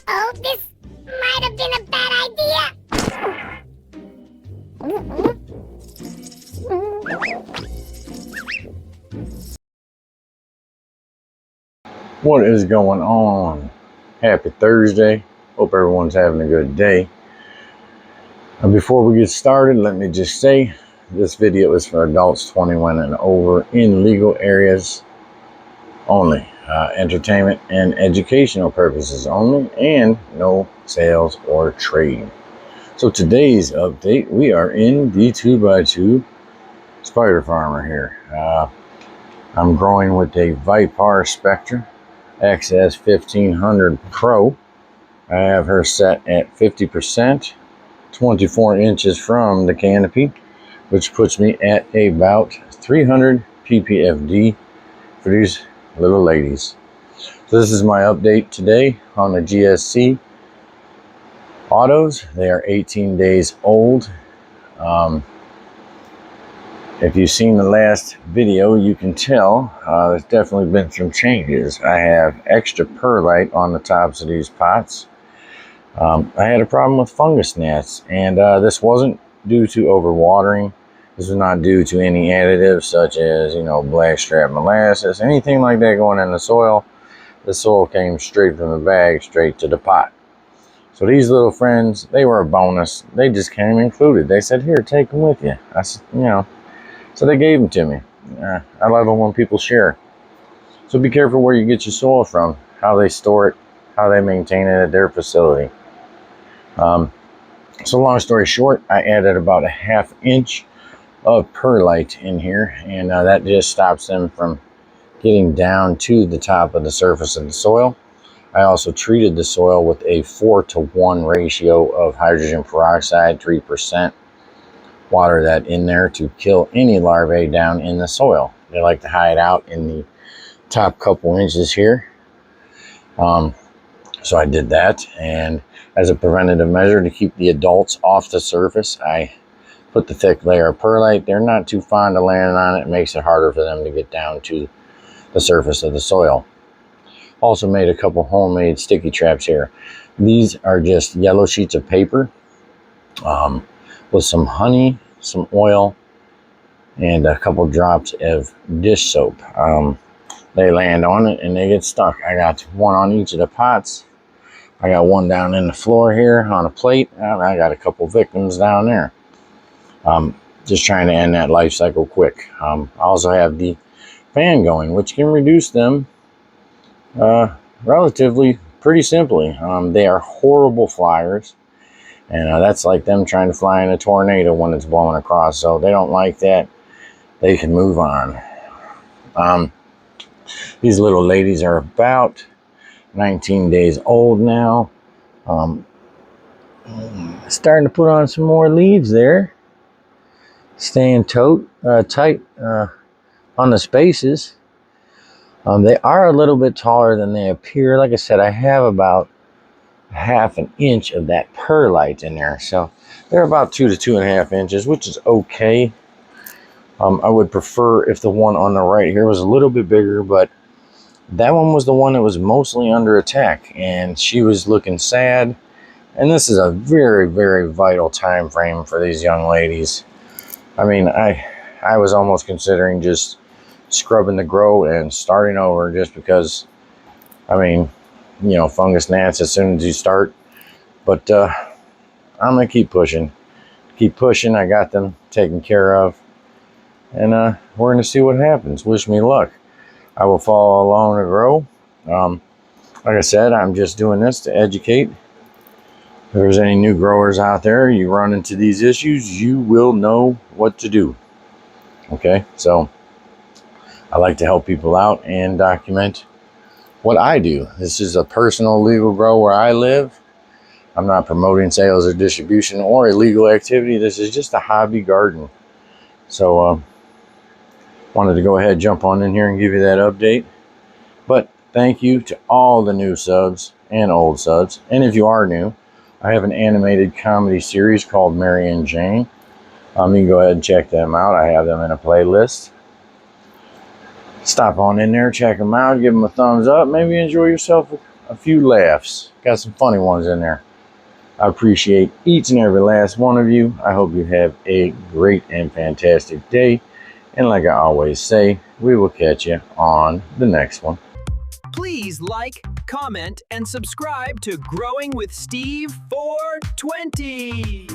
Uh-oh, this might have been a bad idea. What is going on? Happy Thursday. Hope everyone's having a good day. And before we get started, let me just say this video is for adults 21 and over in legal areas only. Entertainment and educational purposes only, and no sales or trading. So today's update, we are in the 2x2 spider farmer here. I'm growing with a Viparspectra XS1500 Pro. I have her set at 50%, 24 inches from the canopy, which puts me at about 300 PPFD for these little ladies. So this is my update today on the GSC autos. They are 18 days old. If you've seen the last video, you can tell there's definitely been some changes. I have extra perlite on the tops of these pots. I had a problem with fungus gnats, and this wasn't due to overwatering. This was not due to any additives such as, blackstrap molasses, anything like that going in the soil. The soil came straight from the bag, straight to the pot. So these little friends, they were a bonus. They just came included. They said, here, take them with you. I said, so they gave them to me. I love it when people share. So be careful where you get your soil from, how they store it, how they maintain it at their facility. So long story short, I added about a 1/2 inch of perlite in here, and that just stops them from getting down to the top of the surface of the soil. I also treated the soil with a 4:1 ratio of hydrogen peroxide, 3%. Water that in there to kill any larvae down in the soil. They like to hide out in the top couple inches here. So I did that, and as a preventative measure to keep the adults off the surface, I put the thick layer of perlite. They're not too fond of landing on it. It makes it harder for them to get down to the surface of the soil. Also made a couple homemade sticky traps here. These are just yellow sheets of paper with some honey, some oil, and a couple drops of dish soap. They land on it and they get stuck. I got one on each of the pots. I got one down in the floor here on a plate. I got a couple victims down there. Just trying to end that life cycle quick. I also have the fan going, which can reduce them relatively pretty simply. They are horrible flyers, and that's like them trying to fly in a tornado when it's blowing across. So they don't like that. They can move on. These little ladies are about 19 days old now. Starting to put on some more leaves there. Staying tight on the spaces. They are a little bit taller than they appear. Like I said, I have about 1/2 inch of that perlite in there. So they're about 2 to 2.5 inches, which is okay. I would prefer if the one on the right here was a little bit bigger, but that one was the one that was mostly under attack, and she was looking sad. And this is a very, very vital time frame for these young ladies. I mean, I was almost considering just scrubbing the grow and starting over, just because, fungus gnats as soon as you start. But I'm gonna keep pushing. I got them taken care of, and we're gonna see what happens. Wish me luck. I will follow along the grow. Like I said, I'm just doing this to educate. If there's any new growers out there, you run into these issues, you will know what to do. Okay, so I like to help people out and document what I do. This is a personal legal grow where I live. I'm not promoting sales or distribution or illegal activity. This is just a hobby garden. So wanted to go ahead, jump on in here and give you that update. But thank you to all the new subs and old subs. And if you are new, I have an animated comedy series called Mary and Jane. You can go ahead and check them out. I have them in a playlist. Stop on in there, check them out, give them a thumbs up. Maybe enjoy yourself a few laughs. Got some funny ones in there. I appreciate each and every last one of you. I hope you have a great and fantastic day. And like I always say, we will catch you on the next one. Please like, comment, and subscribe to Growing with Steve 420.